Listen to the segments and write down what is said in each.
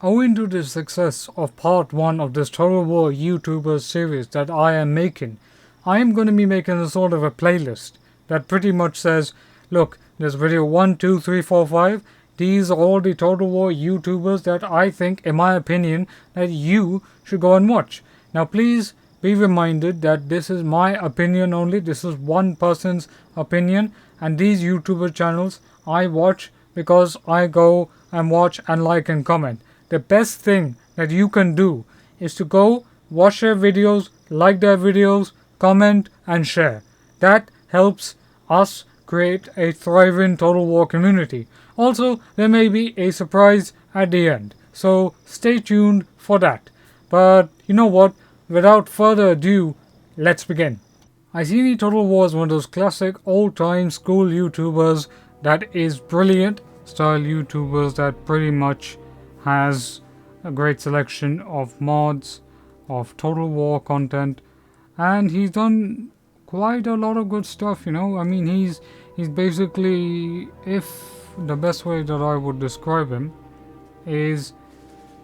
owing to the success of part 1 of this Total War YouTuber series that I am making, I am going to be making a sort of a playlist that pretty much says, look, there's video 1, 2, 3, 4, 5. These are all the Total War YouTubers that I think, in my opinion, that you should go and watch. Now please be reminded that this is my opinion only. This is one person's opinion, and these YouTuber channels I watch because I go and watch and like and comment. The best thing that you can do is to go watch their videos, like their videos, comment and share. That helps us create a thriving Total War community. Also, there may be a surprise at the end, so stay tuned for that. But you know what? Without further ado, let's begin. Iceni Total War is one of those classic old-time school YouTubers that is brilliant style YouTubers that pretty much has a great selection of mods, of Total War content, and he's done quite a lot of good stuff, you know. I mean, he's basically, if the best way that I would describe him is,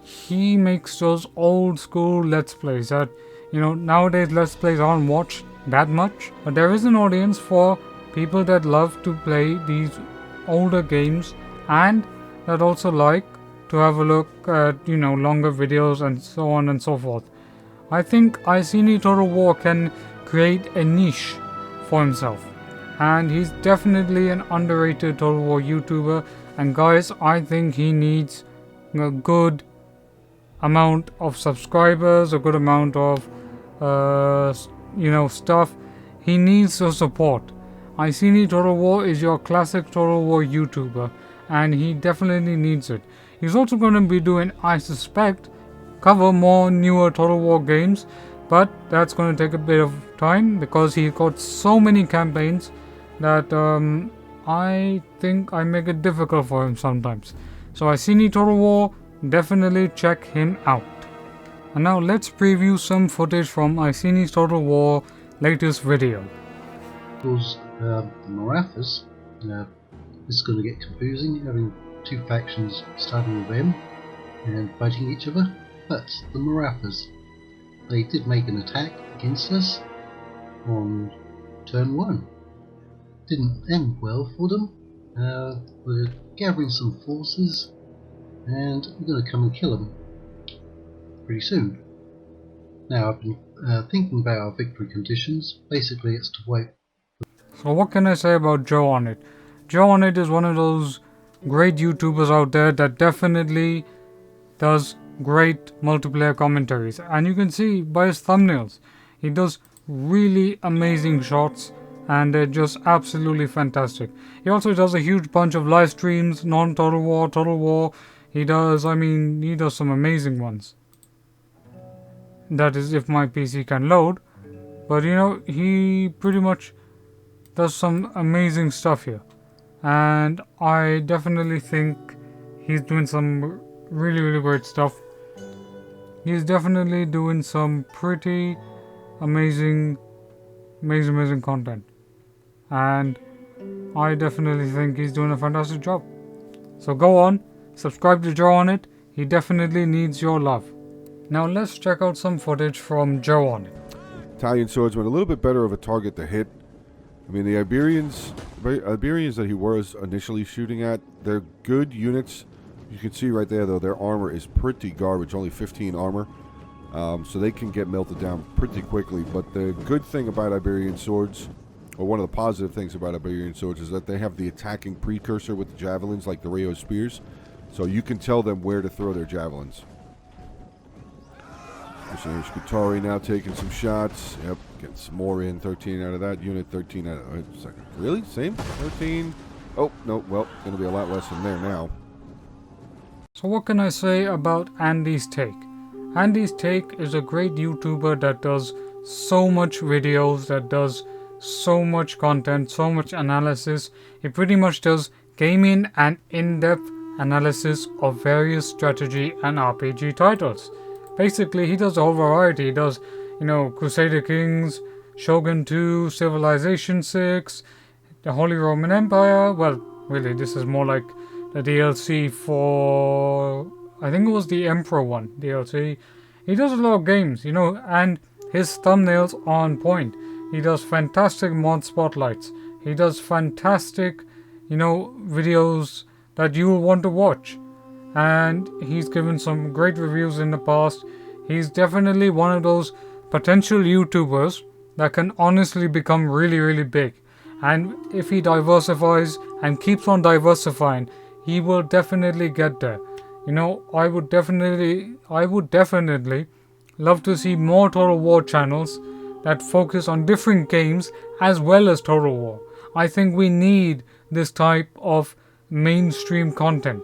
he makes those old school Let's Plays that, you know, nowadays Let's Plays aren't watched that much, but there is an audience for people that love to play these older games and that also like to have a look at, you know, longer videos and so on and so forth. I think Iceni Total War can create a niche for himself, and he's definitely an underrated Total War YouTuber. And guys, I think he needs a good amount of subscribers, a good amount of you know, stuff. He needs the support. Iceni Total War is your classic Total War YouTuber, and he definitely needs it. He's also going to be doing, I suspect, cover more newer Total War games, but that's going to take a bit of time because he got so many campaigns that I think I make it difficult for him sometimes. So Iceni Total War, definitely check him out. And now let's preview some footage from Iceni Total War latest video. Because the Marathas, it's going to get confusing having two factions starting with M and fighting each other. But the Marathas, they did make an attack against us on turn 1. Didn't end well for them. We're gathering some forces and we're going to come and kill them pretty soon. Now I've been thinking about our victory conditions. Basically it's to wait. So what can I say about Onnit? Onnit is one of those great YouTubers out there that definitely does great multiplayer commentaries, and you can see by his thumbnails he does really amazing shots and they're just absolutely fantastic. He also does a huge bunch of live streams, non-Total War, Total War. He does some amazing ones. That is if my PC can load, but you know, he pretty much does some amazing stuff here, and I definitely think he's doing some really great stuff. He's definitely doing some pretty amazing content, and I definitely think he's doing a fantastic job. So go on, subscribe to Onnit. He definitely needs your love. Now let's check out some footage from Onnit. Italian swordsman, a little bit better of a target to hit. I mean, the Iberians that he was initially shooting at, they're good units. You can see right there, though, their armor is pretty garbage, only 15 armor. So they can get melted down pretty quickly. But the good thing about Iberian swords, or one of the positive things about Iberian swords, is that they have the attacking precursor with the javelins, like the Rayo spears. So you can tell them where to throw their javelins. So here's Scutari now taking some shots. Yep, getting some more in. 13 out of that unit, 13 out of... Wait a second. Really? Same? 13? Oh, no. Well, going to be a lot less in there now. So what can I say about Andy's Take? Andy's Take is a great YouTuber that does so much videos, that does so much content, so much analysis. He pretty much does gaming and in-depth analysis of various strategy and RPG titles. Basically, he does a whole variety. He does, you know, Crusader Kings, Shogun 2, Civilization 6, the Holy Roman Empire. Well, really, this is more like the DLC for I think it was the Emperor one, DLC. He does a lot of games, you know, and his thumbnails are on point. He does fantastic mod spotlights. He does fantastic, you know, videos that you will want to watch. And he's given some great reviews in the past. He's definitely one of those potential YouTubers that can honestly become really, really big. And if he diversifies and keeps on diversifying, he will definitely get there. You know, I would definitely love to see more Total War channels that focus on different games as well as Total War. I think we need this type of mainstream content,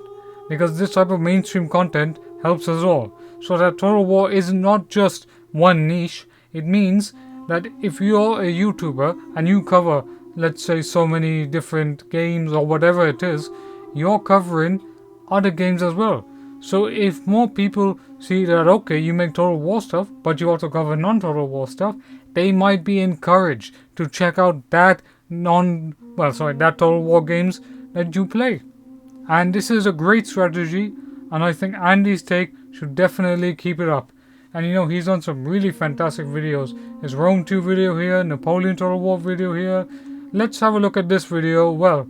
because this type of mainstream content helps us all. So that Total War is not just one niche. It means that if you're a YouTuber and you cover, let's say, so many different games or whatever it is, you're covering other games as well. So if more people see that, okay, you make Total War stuff, but you also cover non-Total War stuff, they might be encouraged to check out that Total War games that you play. And this is a great strategy, and I think Andy's take should definitely keep it up. And you know, he's done some really fantastic videos. His Rome 2 video here, Napoleon Total War video here. Let's have a look at this video. Well,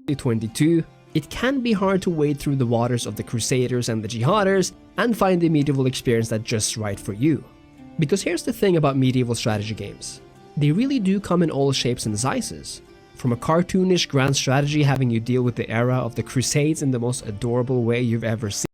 22, it can be hard to wade through the waters of the Crusaders and the Jihaders and find the medieval experience that's just right for you. Because here's the thing about medieval strategy games. They really do come in all shapes and sizes. From a cartoonish grand strategy having you deal with the era of the Crusades in the most adorable way you've ever seen.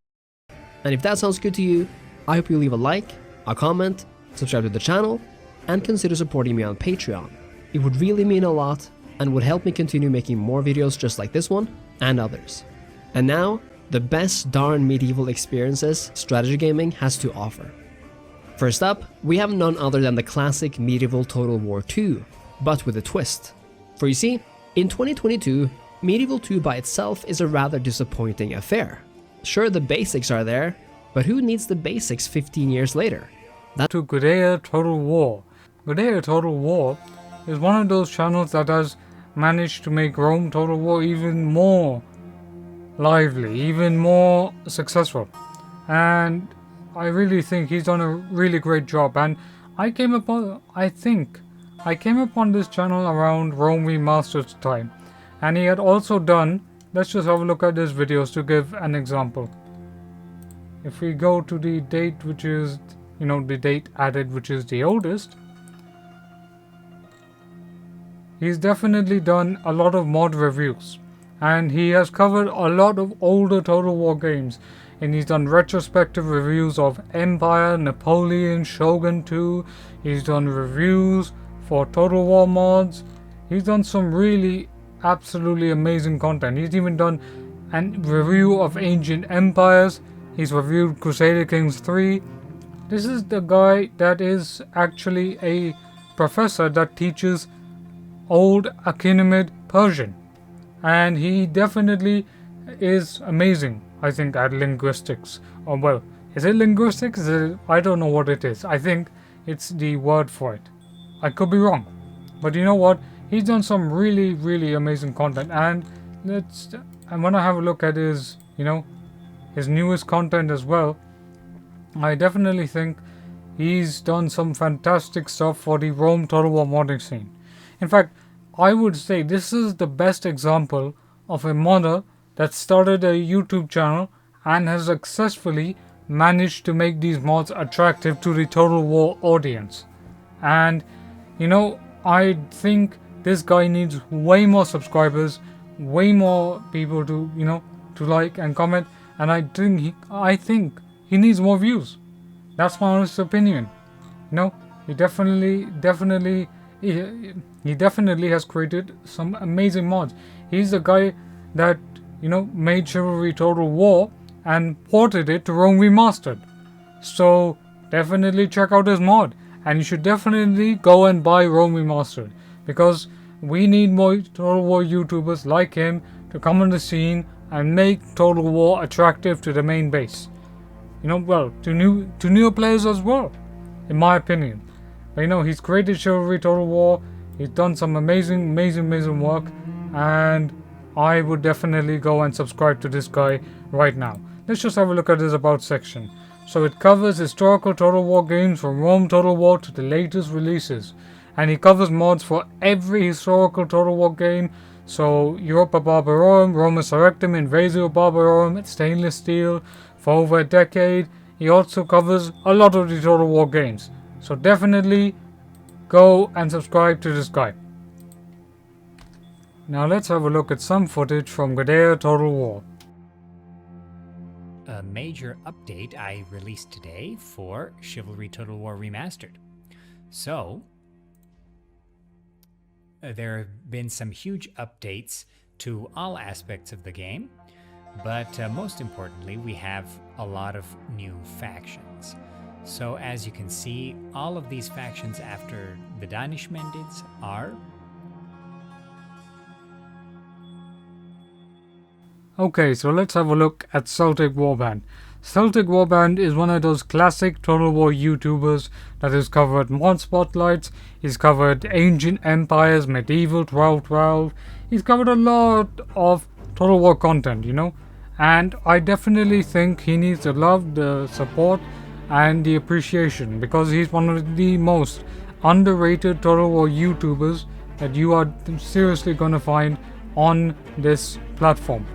And if that sounds good to you, I hope you leave a like, a comment, subscribe to the channel, and consider supporting me on Patreon. It would really mean a lot and would help me continue making more videos just like this one and others. And now, the best darn medieval experiences strategy gaming has to offer. First up, we have none other than the classic medieval Total War 2, but with a twist. For you see, in 2022, Medieval 2 by itself is a rather disappointing affair. Sure, the basics are there, but who needs the basics 15 years later? to Gudea Total War. Gudea Total War is one of those channels that has managed to make Rome Total War even more lively, even more successful. And I really think he's done a really great job. And I came upon this channel around Rome Remastered time. And he had also done, let's just have a look at his videos to give an example. If we go to the date, which is, you know, the date added, which is the oldest, he's definitely done a lot of mod reviews. And he has covered a lot of older Total War games. And he's done retrospective reviews of Empire, Napoleon, Shogun 2. He's done reviews for Total War mods. He's done some really absolutely amazing content. He's even done a review of Ancient Empires. He's reviewed Crusader Kings 3. This is the guy that is actually a professor that teaches Old Achaemenid Persian. And he definitely is amazing, I think, at linguistics. Or well, is it linguistics? I don't know what it is. I think it's the word for it. I could be wrong. But you know what? He's done some really, really amazing content. And when I have a look at his, you know, his newest content as well, I definitely think he's done some fantastic stuff for the Rome Total War modding scene. In fact, I would say this is the best example of a modder that started a YouTube channel and has successfully managed to make these mods attractive to the Total War audience. And, you know, I think this guy needs way more subscribers, way more people to, you know, to like and comment. And I think he needs more views. That's my honest opinion. You know, he definitely has created some amazing mods. He's the guy that, you know, made Chivalry Total War and ported it to Rome Remastered. So definitely check out his mod. And you should definitely go and buy Rome Remastered. Because we need more Total War YouTubers like him to come on the scene and make Total War attractive to the main base. You know, well, to newer players as well, in my opinion. But, you know, he's created Chivalry Total War. He's done some amazing work. And I would definitely go and subscribe to this guy right now. let's just have a look at his About section. So it covers historical Total War games from Rome Total War to the latest releases. And he covers mods for every historical Total War game. So Europa Barbarorum, Roma Surrectum, Invasio Barbarorum, Stainless Steel, for over a decade. He also covers a lot of the Total War games. So definitely go and subscribe to this guy. Now let's have a look at some footage from Gudea Total War. A major update I released today for Chivalry Total War Remastered. So, there have been some huge updates to all aspects of the game, but most importantly, we have a lot of new factions. So as you can see, all of these factions after the Danish mandates are... Okay, so let's have a look at Celtic Warband. Celtic Warband is one of those classic Total War YouTubers that has covered mod spotlights, he's covered ancient empires, medieval 1212, he's covered a lot of Total War content, you know, and I definitely think he needs the love, the support and the appreciation, because he's one of the most underrated Total War YouTubers that you are seriously gonna find on this platform.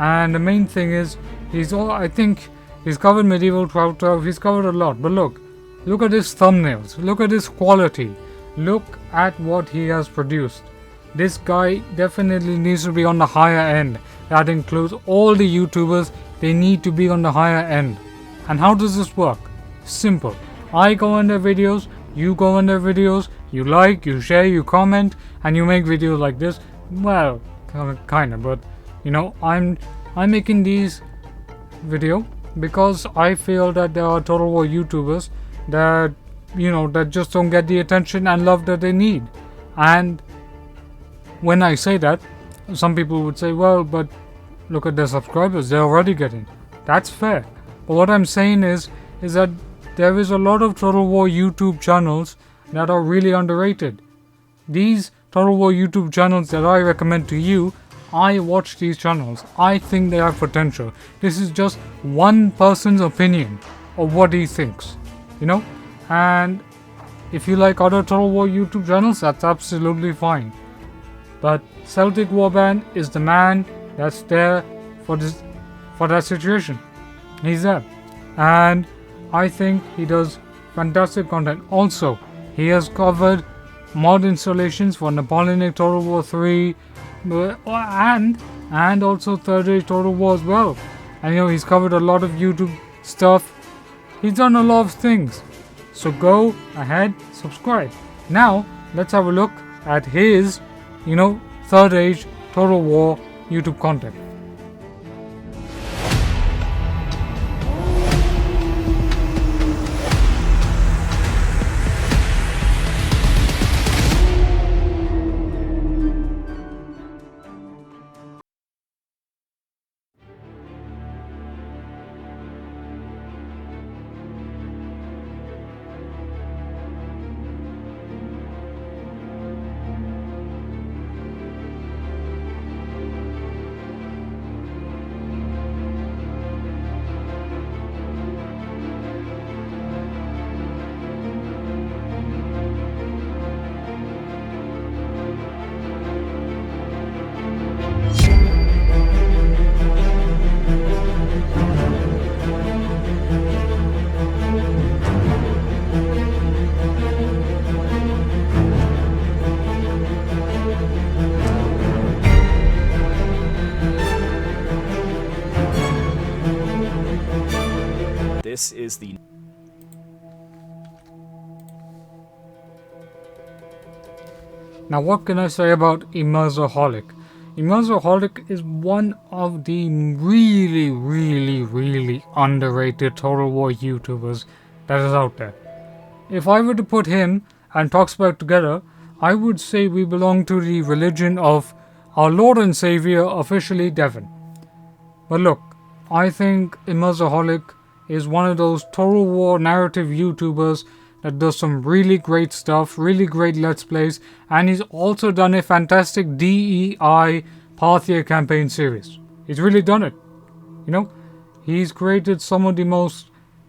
And the main thing is, I think he's covered medieval 1212, he's covered a lot, but look at his thumbnails, look at his quality, look at what he has produced. This guy definitely needs to be on the higher end. That includes all the YouTubers, they need to be on the higher end. And how does this work? Simple. I go on their videos, you go on their videos, you like, you share, you comment, and you make videos like this. Well, kinda, but you know, I'm making these video because I feel that there are Total War YouTubers that, you know, that just don't get the attention and love that they need. And when I say that, some people would say, well, but look at their subscribers, they're already getting. That's fair. But what I'm saying is that there is a lot of Total War YouTube channels that are really underrated. These Total War YouTube channels that I recommend to you, I watch these channels. I think they have potential. This is just one person's opinion of what he thinks, you know? And if you like other Total War YouTube channels, that's absolutely fine. But Celtic Warband is the man that's there for that situation. He's there. And I think he does fantastic content. Also, he has covered mod installations for Napoleonic Total War 3 and also Third Age Total War as well. And you know, he's covered a lot of YouTube stuff. He's done a lot of things. So go ahead, subscribe. Now, let's have a look at his, you know, Third Age Total War YouTube content. This is the... Now what can I say about Immersaholic? Immersaholic is one of the really underrated Total War YouTubers that is out there. If I were to put him and Talkspec together, I would say we belong to the religion of our Lord and Savior, officially Devon. But look, I think Immersaholic is one of those Total War narrative YouTubers that does some really great stuff, really great Let's Plays, and he's also done a fantastic DEI Parthia campaign series. He's really done it. You know, He's created some of the most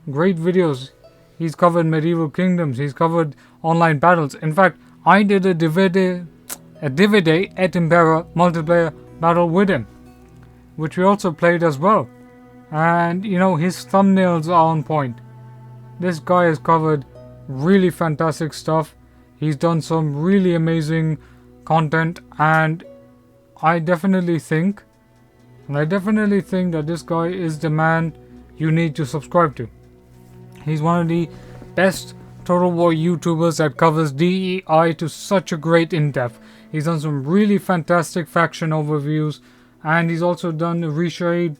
great videos. He's covered medieval kingdoms. He's covered online battles. In fact, I did a Divide et Impera multiplayer battle with him, which we also played as well. And you know, his thumbnails are on point. This guy has covered really fantastic stuff. He's done some really amazing content, and I definitely think that this guy is the man you need to subscribe to. He's one of the best Total War YouTubers that covers DEI to such a great in-depth. He's done some really fantastic faction overviews, and he's also done reshade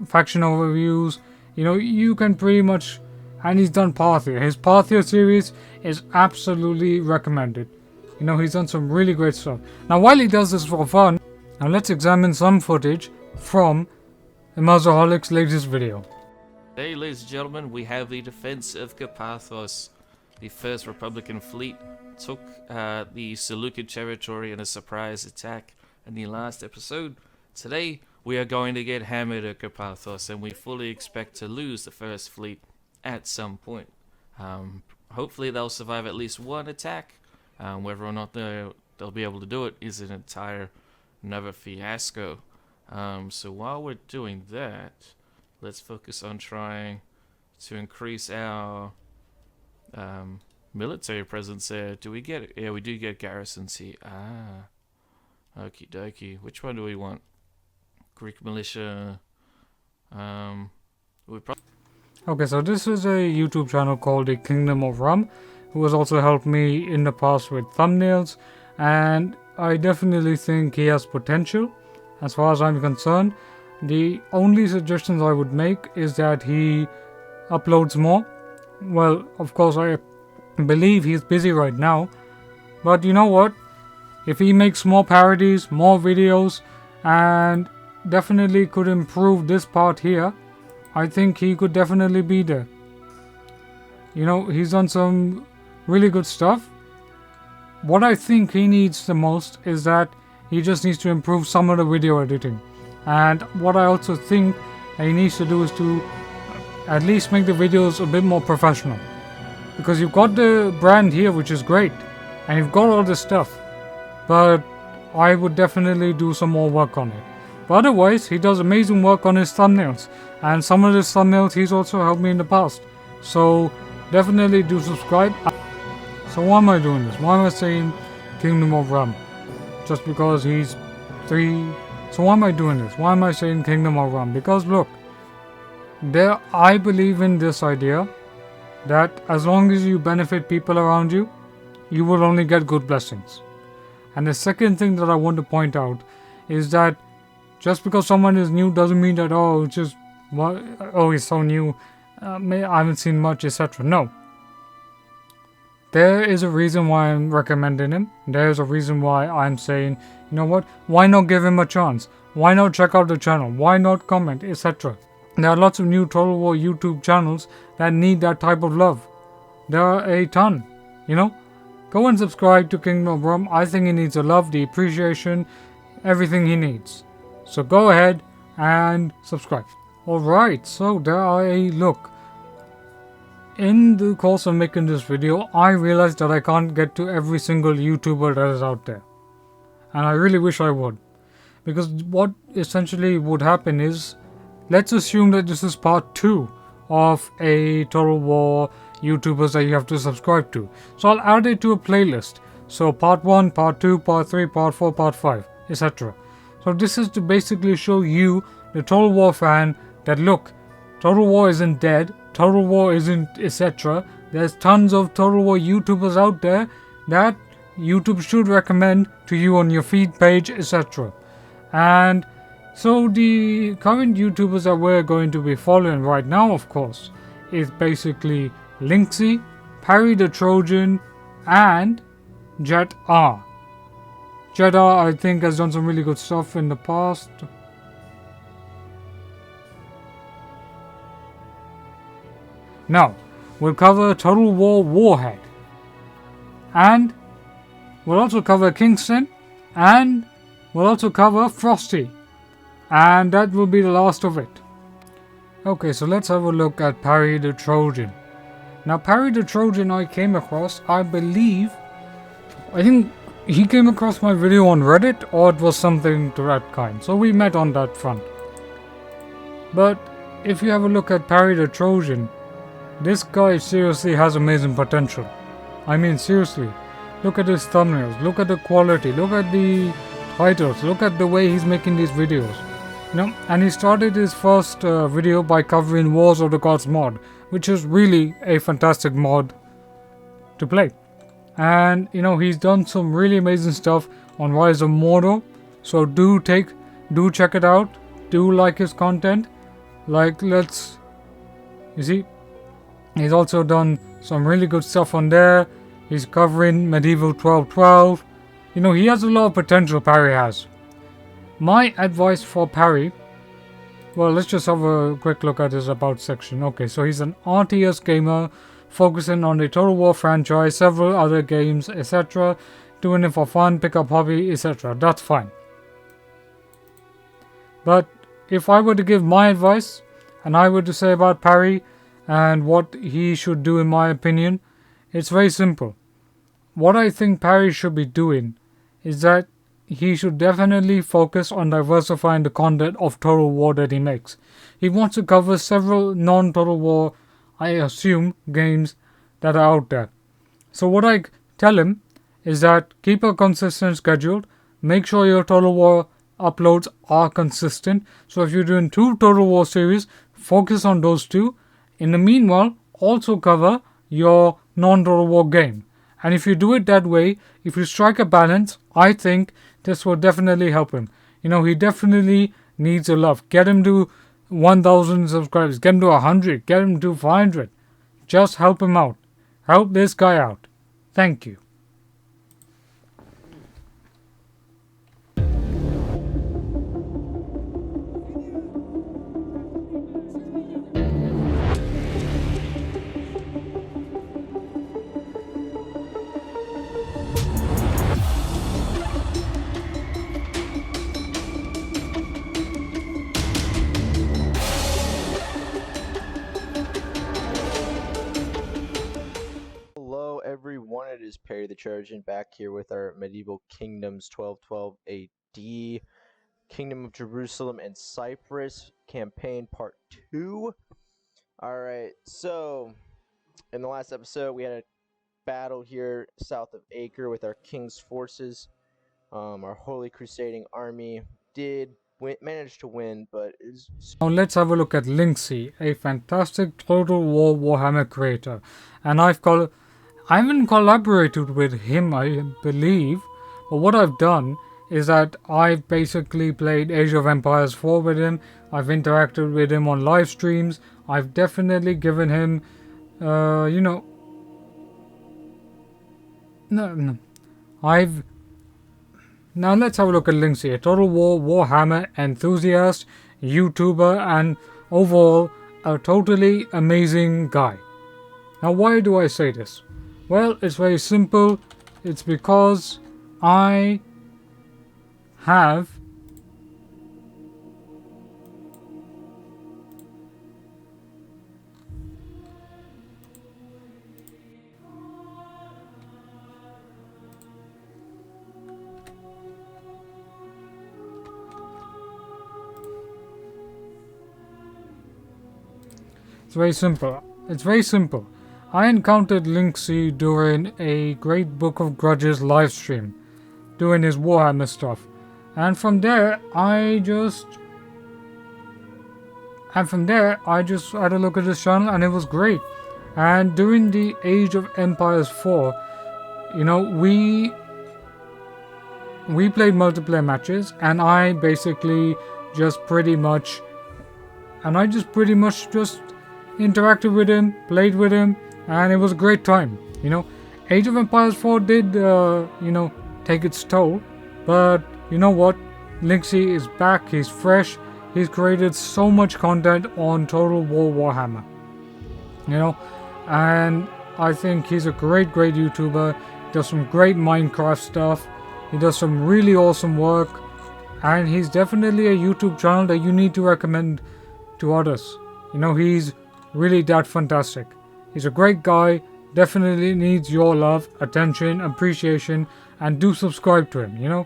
faction overviews. You know, you can pretty much, and he's done Parthia. His Parthia series is absolutely recommended. You know, he's done some really great stuff. Now, while he does this for fun, now let's examine some footage from Immersaholic's latest video. Today, ladies and gentlemen, we have the defense of Carpathos. The First Republican fleet took the Seleucid territory in a surprise attack in the last episode. Today, we are going to get hammered at Carpathos, and we fully expect to lose the First Fleet at some point. Hopefully, they'll survive at least one attack. Whether or not they'll be able to do it is an entire another fiasco. So while we're doing that, let's focus on trying to increase our military presence there. Do we get it? Yeah, we do get garrisons here. Okie dokie. Which one do we want? Greek militia. Okay, so this is a YouTube channel called the Kingdom of Rum, who has also helped me in the past with thumbnails, and I definitely think he has potential as far as I'm concerned. The only suggestions I would make is that he uploads more. Well, of course, I believe he's busy right now, but you know what? If he makes more parodies, more videos, and definitely could improve this part here, I think he could definitely be there. You know, he's done some really good stuff. What I think he needs the most is that he just needs to improve some of the video editing. And what I also think he needs to do is to at least make the videos a bit more professional. Because you've got the brand here, which is great, and you've got all this stuff, but I would definitely do some more work on it. But otherwise, he does amazing work on his thumbnails, and some of his thumbnails he's also helped me in the past. So definitely do subscribe. So why am I doing this? Why am I saying Kingdom of Rum? Just because he's 3. So why am I doing this? Why am I saying Kingdom of Rum? Because look, I believe in this idea that as long as you benefit people around you, you will only get good blessings. And the second thing that I want to point out is that just because someone is new doesn't mean that, oh, it's just, oh, he's so new, I haven't seen much, etc. No. There is a reason why I'm recommending him. There's a reason why I'm saying, you know what, why not give him a chance? Why not check out the channel? Why not comment, etc. There are lots of new Total War YouTube channels that need that type of love. There are a ton, you know. Go and subscribe to Kingdom of Rum. I think he needs the love, the appreciation, everything he needs. So go ahead and subscribe. Alright, so there are look. In the course of making this video, I realized that I can't get to every single YouTuber that is out there. And I really wish I would. Because what essentially would happen is, let's assume that this is part 2 of a Total War YouTubers that you have to subscribe to. So I'll add it to a playlist. So part 1, part 2, part 3, part 4, part 5, etc. So this is to basically show you, the Total War fan, that look, Total War isn't dead, Total War isn't etc. There's tons of Total War YouTubers out there that YouTube should recommend to you on your feed page, etc. And so the current YouTubers that we're going to be following right now, of course, is basically Linksi, ParryTheTrojan, and Jet R. Jet R, I think, has done some really good stuff in the past. Now, we'll cover Total War Warhead. And we'll also cover Kingston. And we'll also cover Frosty. And that will be the last of it. Okay, so let's have a look at ParryTheTrojan. Now, ParryTheTrojan I came across, I think he came across my video on Reddit, or it was something to that kind. So we met on that front. But if you have a look at ParryTheTrojan, this guy seriously has amazing potential. I mean, seriously. Look at his thumbnails, look at the quality, look at the titles, look at the way he's making these videos. You know, and he started his first video by covering Wars of the Gods mod, which is really a fantastic mod to play. And you know, he's done some really amazing stuff on Rise of Mordor, so do check it out. Do like his content. You see, he's also done some really good stuff on there. He's covering Medieval 1212. You know, he has a lot of potential, Parry has. My advice for Parry, well, let's just have a quick look at his about section. Okay, so he's an RTS gamer, focusing on the Total War franchise, several other games, etc. Doing it for fun, pick up hobby, etc. That's fine. But if I were to give my advice, and I were to say about Parry and what he should do in my opinion, it's very simple. What I think Parry should be doing is that he should definitely focus on diversifying the content of Total War that he makes. He wants to cover several non-Total War, I assume, games that are out there. So what I tell him is that keep a consistent schedule, make sure your Total War uploads are consistent. So if you're doing 2 Total War series, focus on those 2. In the meanwhile, also cover your non-Total War game. And if you do it that way, if you strike a balance, I think this will definitely help him. You know, he definitely needs a love. Get him to 1,000 subscribers. Get him to 100. Get him to 500. Just help him out. Help this guy out. Thank you. Everyone, it is ParryTheTrojan back here with our Medieval Kingdoms 1212 AD, Kingdom of Jerusalem and Cyprus campaign part 2. Alright, so in the last episode we had a battle here south of Acre with our king's forces. Our holy crusading army did manage to win, but now let's have a look at Linksi, a fantastic Total War Warhammer creator, and I haven't collaborated with him, I believe, but what I've done is that I've basically played Age of Empires 4 with him. I've interacted with him on live streams. I've definitely given him, Now let's have a look at Linksi, a Total War Warhammer enthusiast, YouTuber, and overall a totally amazing guy. Now why do I say this? Well, it's very simple. It's because I have It's very simple. I encountered Linksi during a Great Book of Grudges livestream, doing his Warhammer stuff, and from there I just had a look at his channel and it was great. And during the Age of Empires 4, you know, we played multiplayer matches, and I just pretty much interacted with him, played with him, and it was a great time. You know, Age of Empires 4 did, take its toll, but you know what? Linksi is back, he's fresh, he's created so much content on Total War Warhammer. You know, and I think he's a great YouTuber, does some great Minecraft stuff, he does some really awesome work, and he's definitely a YouTube channel that you need to recommend to others. You know, he's really that fantastic. He's a great guy, definitely needs your love, attention, appreciation, and do subscribe to him, you know.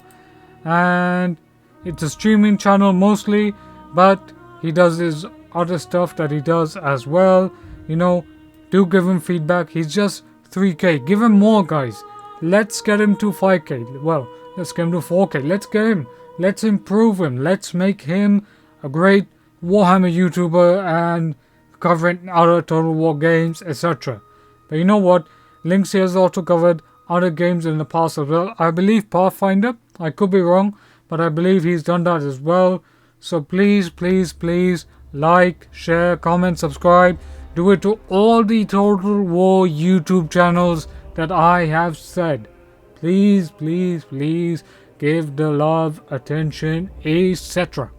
And it's a streaming channel mostly, but he does his other stuff that he does as well. You know, do give him feedback. He's just 3k. Give him more, guys. Let's get him to 5k. Well, let's get him to 4k. Let's get him. Let's improve him. Let's make him a great Warhammer YouTuber and covering other Total War games, etc. But you know what? Linksi has also covered other games in the past as well. I believe Pathfinder. I could be wrong, but I believe he's done that as well. So please, please, please like, share, comment, subscribe. Do it to all the Total War YouTube channels that I have said. Please, please, please give the love, attention, etc.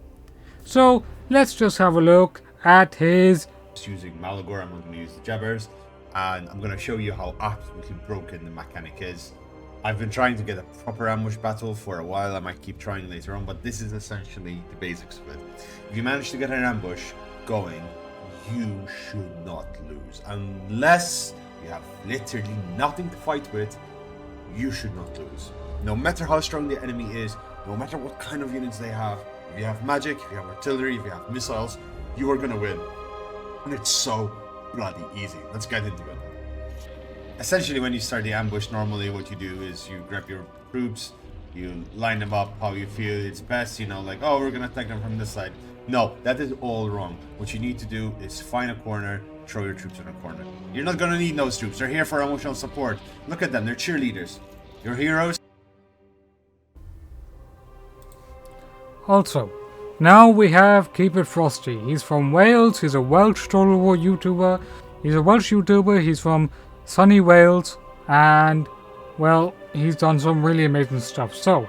So let's just have a look at his... Using Malagor, I'm going to use the Jabbers, and I'm going to show you how absolutely broken the mechanic is. I've been trying to get a proper ambush battle for a while. I might keep trying later on, but this is essentially the basics of it. If you manage to get an ambush going, you should not lose. Unless you have literally nothing to fight with, you should not lose. No matter how strong the enemy is, no matter what kind of units they have, if you have magic, if you have artillery, if you have missiles, you are going to win. And it's so bloody easy. Let's get into it. Essentially, when you start the ambush, normally what you do is you grab your troops, you line them up how you feel it's best, you know, like, oh, we're gonna attack them from this side. No, that is all wrong. What you need to do is find a corner, throw your troops in a corner. You're not gonna need those troops. They're here for emotional support. Look at them, they're cheerleaders. Your heroes. Also, now we have Keep It Frosty. He's from Wales. He's a Welsh Total War YouTuber. He's a Welsh YouTuber. He's from sunny Wales. And, well, he's done some really amazing stuff. So,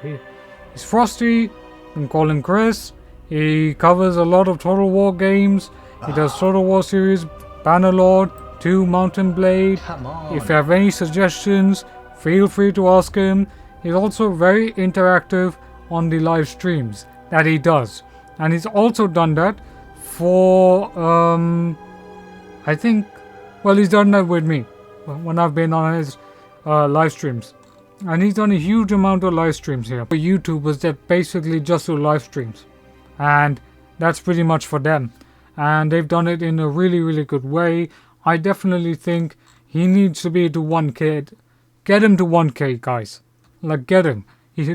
he's Frosty. You can call him Chris. He covers a lot of Total War games. He does Total War series, Bannerlord, 2 Mountain Blade. Come on. If you have any suggestions, feel free to ask him. He's also very interactive on the live streams that he does. And he's also done that for, I think, well, he's done that with me when I've been on his live streams. And he's done a huge amount of live streams here for YouTubers that basically just do live streams. And that's pretty much for them. And they've done it in a really, really good way. I definitely think he needs to be to 1k. Get him to 1k, guys. Like, get him. He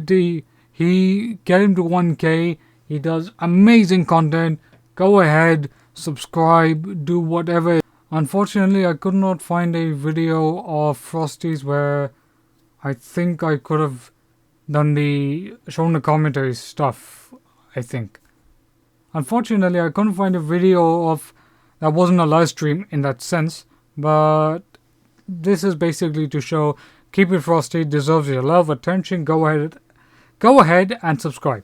get him to 1k. He does amazing content. Go ahead, subscribe, do whatever. Unfortunately, I could not find a video of Frosty's where I think I could have shown the commentary stuff, I think. Unfortunately, I couldn't find a video of that wasn't a live stream in that sense, but this is basically to show Keep It Frosty deserves your love, attention. Go ahead and subscribe.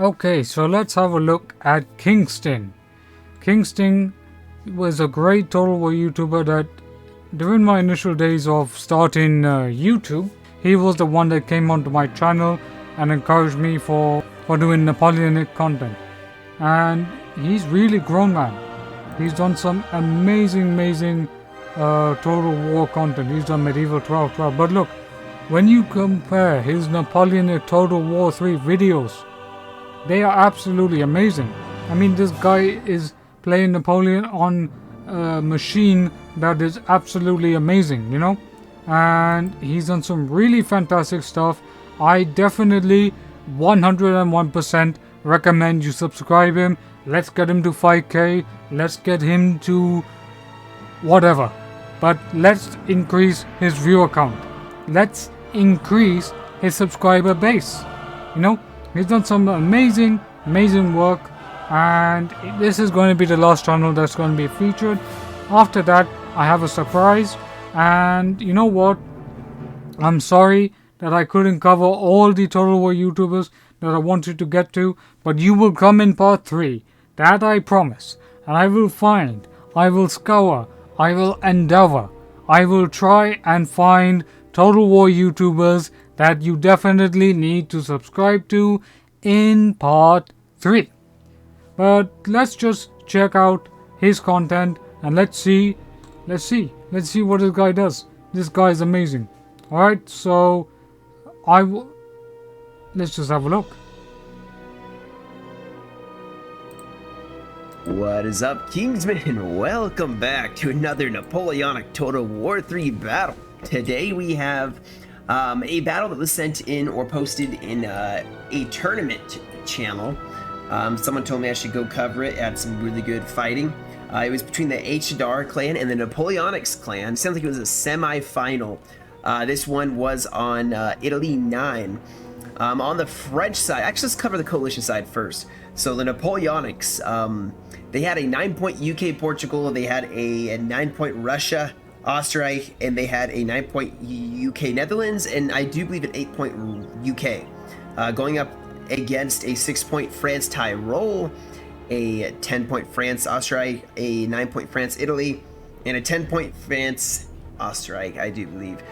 Okay, so let's have a look at Kingston. Kingston was a great Total War YouTuber that during my initial days of starting YouTube, he was the one that came onto my channel and encouraged me for doing Napoleonic content. And he's really grown, man. He's done some amazing Total War content. He's done Medieval 1212. But look, when you compare his Napoleonic Total War 3 videos, they are absolutely amazing. I mean, this guy is playing Napoleon on a machine that is absolutely amazing, you know? And he's done some really fantastic stuff. I definitely 101% recommend you subscribe him. Let's get him to 5k. Let's get him to whatever. But let's increase his viewer count. Let's increase his subscriber base. You know? He's done some amazing work, and this is going to be the last channel that's going to be featured. After that, I have a surprise, and you know what? I'm sorry that I couldn't cover all the Total War YouTubers that I wanted to get to, but you will come in part 3. That I promise. And I will find, I will scour, I will endeavor, I will try and find Total War YouTubers that you definitely need to subscribe to in part 3. But let's just check out his content and let's see what this guy does. This guy is amazing. Alright, so let's just have a look. What is up, Kingsmen? Welcome back to another Napoleonic Total War 3 battle. Today we have a battle that was sent in or posted in a tournament channel. Someone told me I should go cover it. It had some really good fighting. It was between the Hadar clan and the Napoleonics clan. Sounds like it was a semi-final. This one was on Italy 9. On the French side, actually let's cover the coalition side first. So the Napoleonics, they had a 9-point UK Portugal, they had a 9-point Russia, Austria, and they had a 9-point UK Netherlands, and I do believe an 8-point UK. Going up against a 6-point France Tyrol, a 10-point France Austria, a 9-point France Italy, and a 10-point France Austria, I do believe.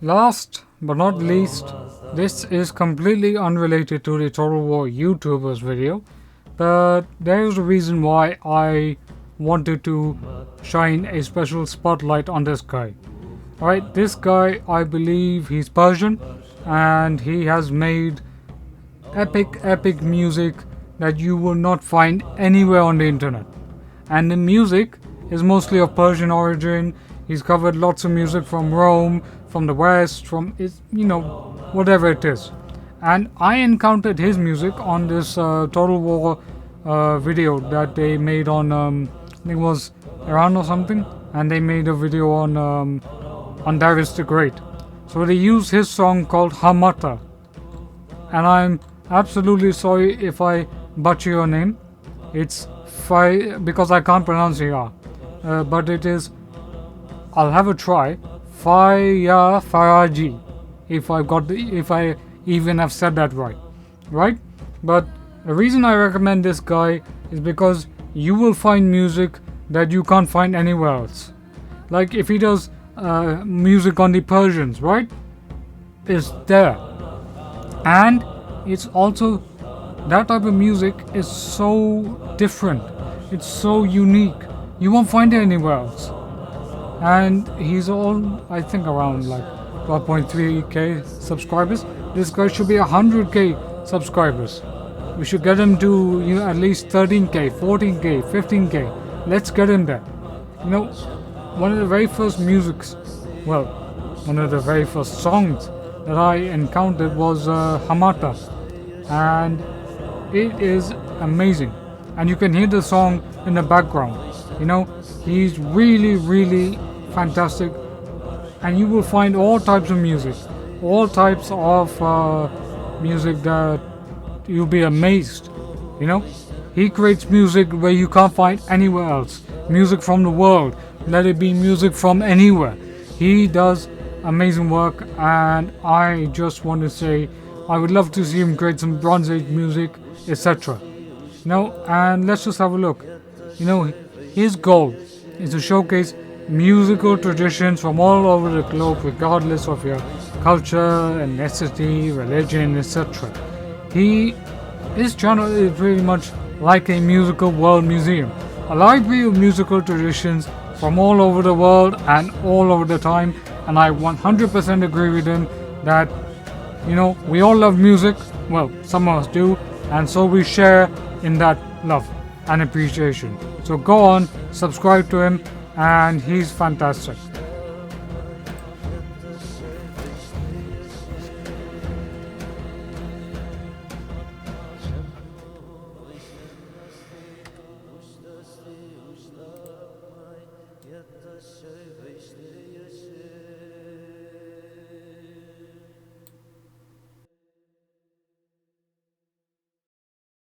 Last but not least, this is completely unrelated to the Total War YouTubers video, but there is a reason why I wanted to shine a special spotlight on this guy. Alright, this guy, I believe he's Persian, and he has made epic music that you will not find anywhere on the internet. And the music is mostly of Persian origin. He's covered lots of music from Rome, from the West, from whatever it is. And I encountered his music on this Total War video that they made on, I think it was Iran or something, and they made a video on Darius the Great. So they used his song called Hamata. And I'm absolutely sorry if I butcher your name. It's because I can't pronounce it, but it is, I'll have a try, Farya Faraji, if I even have said that right? But the reason I recommend this guy is because you will find music that you can't find anywhere else. Like if he does music on the Persians, right? It's there. And it's also, that type of music is so different. It's so unique. You won't find it anywhere else. And he's all, I think, around like 12.3k subscribers. This guy should be 100k subscribers. We should get him to at least 13k, 14k, 15k. Let's get him there. One of the very first one of the very first songs that I encountered was Hamata, and it is amazing. And you can hear the song in the background. He's really fantastic, and you will find all types of music, all types of music that you'll be amazed. He creates music where you can't find anywhere else. Music from the world, let it be music from anywhere. He does amazing work, and I just want to say I would love to see him create some Bronze Age music, etc. And let's just have a look. His goal is to showcase musical traditions from all over the globe, regardless of your culture, ethnicity, religion, etc. His channel is pretty much like a musical world museum, a library of musical traditions from all over the world and all over the time. And I 100% agree with him that we all love music. Well, some of us do, and so we share in that love and appreciation. So go on, subscribe to him, and he's fantastic.